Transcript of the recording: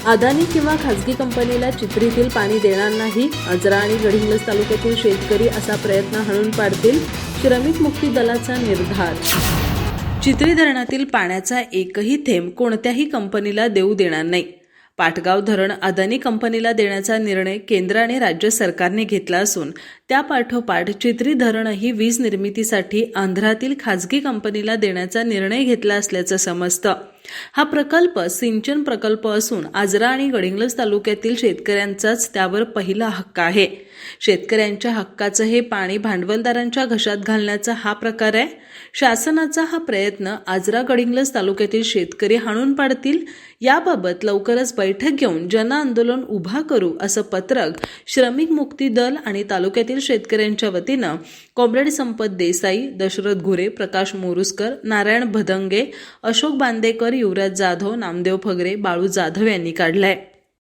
अदानी किंवा खासगी कंपनीला चित्रीतील पाणी देणार नाही. आजरा आणि गडिंग्लज तालुक्यातील शेतकरी असा प्रयत्न हाणून पाडतील. श्रमिक मुक्ती दलाचा निर्धार. चित्री धरणातील पाण्याचा एकही थेंब कोणत्याही कंपनीला देऊ देणार नाही. पाटगाव धरण अदानी कंपनीला देण्याचा निर्णय केंद्र आणि राज्य सरकारने घेतला असून त्यापाठोपाठ चित्री धरणही वीज निर्मितीसाठी आंध्रातील खासगी कंपनीला देण्याचा निर्णय घेतला असल्याचं समजतं. हा प्रकल्प सिंचन प्रकल्प असून आजरा आणि गडिंग्लज तालुक्यातील शेतकऱ्यांचाच त्यावर पहिला हक्क आहे. शेतकऱ्यांच्या हक्काचं हे पाणी भांडवलदारांच्या घशात घालण्याचा हा प्रकार आहे. शासनाचा हा प्रयत्न आजरा गडिंग्लज तालुक्यातील शेतकरी हाणून पाडतील. याबाबत लवकरच बैठक घेऊन जनआंदोलन उभा करू असं पत्रक श्रमिक मुक्ती दल आणि तालुक्यातील शेतकऱ्यांच्या वतीनं कॉम्रेड संपत देसाई, दशरथ घुरे, प्रकाश मोरुसकर, नारायण भदंगे, अशोक बांदेकर, युवराज जाधव, नामदेव फगरे, बाळू जाधव यांनी काढलाय.